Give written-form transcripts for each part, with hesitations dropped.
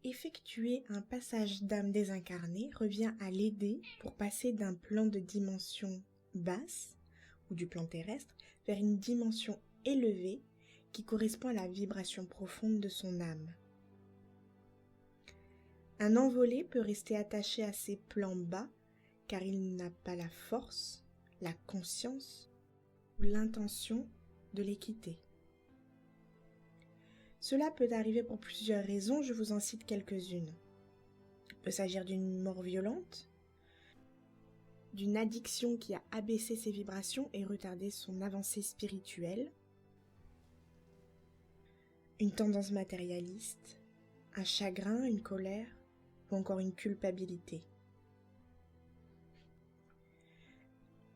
Effectuer un passage d'âme désincarnée revient à l'aider pour passer d'un plan de dimension basse, ou du plan terrestre, vers une dimension élevée qui correspond à la vibration profonde de son âme. Un envolé peut rester attaché à ces plans bas car il n'a pas la force, la conscience ou l'intention de les quitter. Cela peut arriver pour plusieurs raisons, je vous en cite quelques-unes. Il peut s'agir d'une mort violente, d'une addiction qui a abaissé ses vibrations et retardé son avancée spirituelle, une tendance matérialiste, un chagrin, une colère ou encore une culpabilité.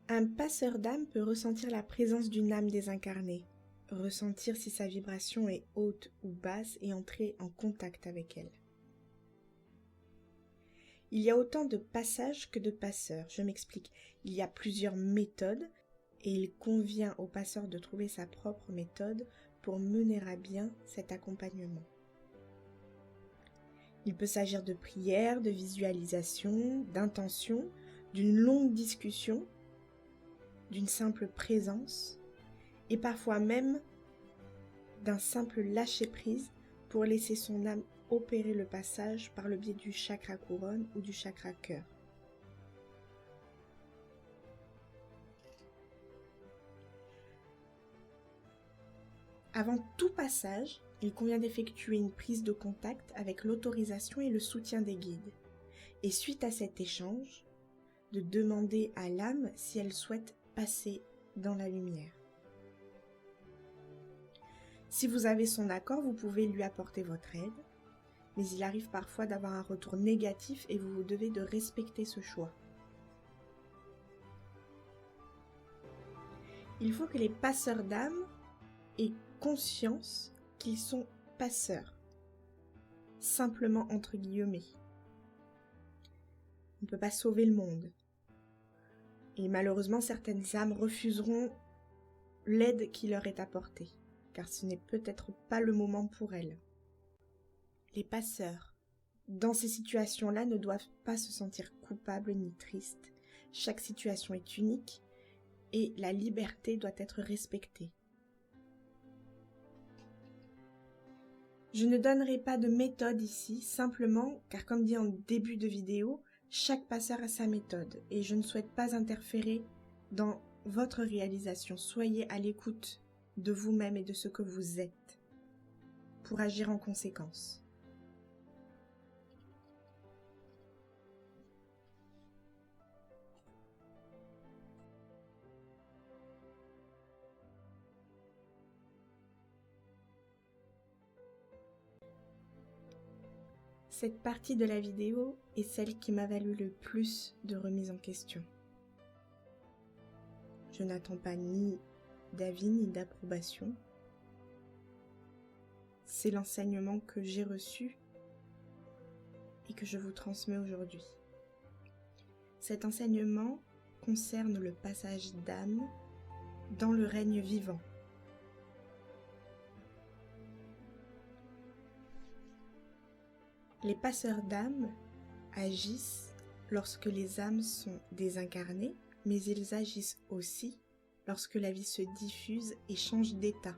Un passeur d'âme peut ressentir la présence d'une âme désincarnée, ressentir si sa vibration est haute ou basse et entrer en contact avec elle. Il y a autant de passages que de passeurs, je m'explique. Il y a plusieurs méthodes et il convient au passeur de trouver sa propre méthode pour mener à bien cet accompagnement. Il peut s'agir de prières, de visualisation, d'intention, d'une longue discussion, d'une simple présence et parfois même d'un simple lâcher-prise pour laisser son âme opérer le passage par le biais du chakra couronne ou du chakra cœur. Avant tout passage, il convient d'effectuer une prise de contact avec l'autorisation et le soutien des guides. Et suite à cet échange, de demander à l'âme si elle souhaite passer dans la lumière. Si vous avez son accord, vous pouvez lui apporter votre aide, mais il arrive parfois d'avoir un retour négatif et vous devez de respecter ce choix. Il faut que les passeurs d'âme aient conscience qu'ils sont passeurs, simplement entre guillemets. On ne peut pas sauver le monde. Et malheureusement, certaines âmes refuseront l'aide qui leur est apportée, car ce n'est peut-être pas le moment pour elles. Les passeurs, dans ces situations-là, ne doivent pas se sentir coupables ni tristes. Chaque situation est unique et la liberté doit être respectée. Je ne donnerai pas de méthode ici, simplement car comme dit en début de vidéo, chaque passeur a sa méthode et je ne souhaite pas interférer dans votre réalisation. Soyez à l'écoute de vous-même et de ce que vous êtes pour agir en conséquence. Cette partie de la vidéo est celle qui m'a valu le plus de remise en question. Je n'attends pas ni d'avis ni d'approbation. C'est l'enseignement que j'ai reçu et que je vous transmets aujourd'hui. Cet enseignement concerne le passage d'âme dans le règne vivant. Les passeurs d'âme agissent lorsque les âmes sont désincarnées, mais ils agissent aussi lorsque la vie se diffuse et change d'état.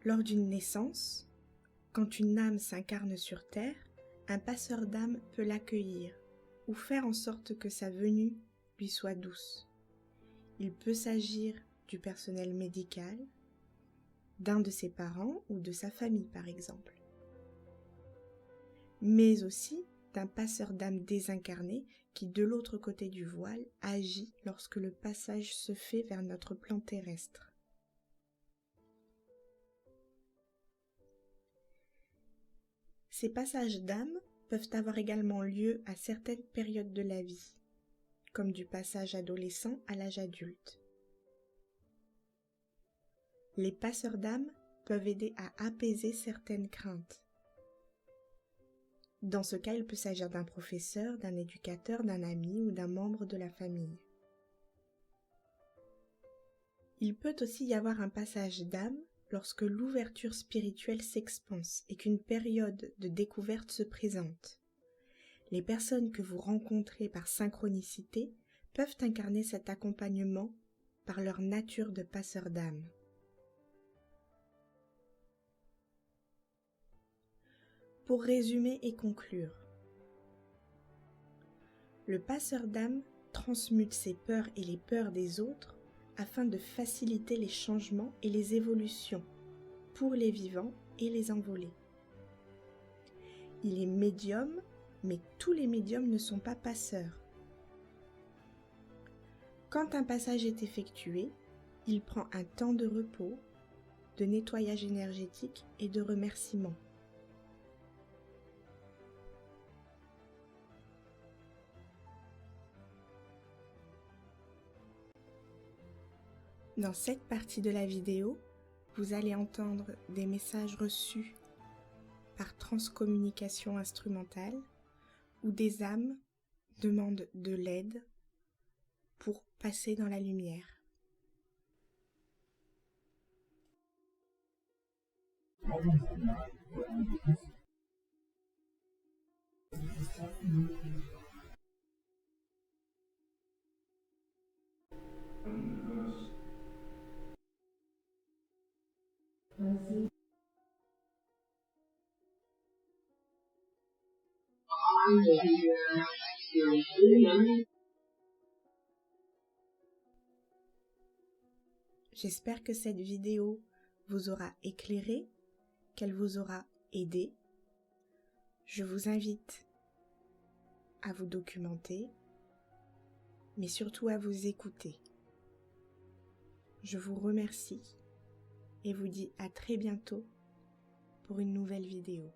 Lors d'une naissance, quand une âme s'incarne sur Terre, un passeur d'âme peut l'accueillir ou faire en sorte que sa venue lui soit douce. Il peut s'agir du personnel médical, d'un de ses parents ou de sa famille par exemple, mais aussi d'un passeur d'âme désincarné qui, de l'autre côté du voile, agit lorsque le passage se fait vers notre plan terrestre. Ces passages d'âme peuvent avoir également lieu à certaines périodes de la vie, comme du passage adolescent à l'âge adulte. Les passeurs d'âme peuvent aider à apaiser certaines craintes. Dans ce cas, il peut s'agir d'un professeur, d'un éducateur, d'un ami ou d'un membre de la famille. Il peut aussi y avoir un passage d'âme lorsque l'ouverture spirituelle s'expanse et qu'une période de découverte se présente. Les personnes que vous rencontrez par synchronicité peuvent incarner cet accompagnement par leur nature de passeur d'âme. Pour résumer et conclure, le passeur d'âme transmute ses peurs et les peurs des autres afin de faciliter les changements et les évolutions pour les vivants et les envolés. Il est médium, mais tous les médiums ne sont pas passeurs. Quand un passage est effectué, il prend un temps de repos, de nettoyage énergétique et de remerciement. Dans cette partie de la vidéo, vous allez entendre des messages reçus par transcommunication instrumentale où des âmes demandent de l'aide pour passer dans la lumière. J'espère que cette vidéo vous aura éclairé, qu'elle vous aura aidé. Je vous invite à vous documenter, mais surtout à vous écouter. Je vous remercie et vous dis à très bientôt pour une nouvelle vidéo.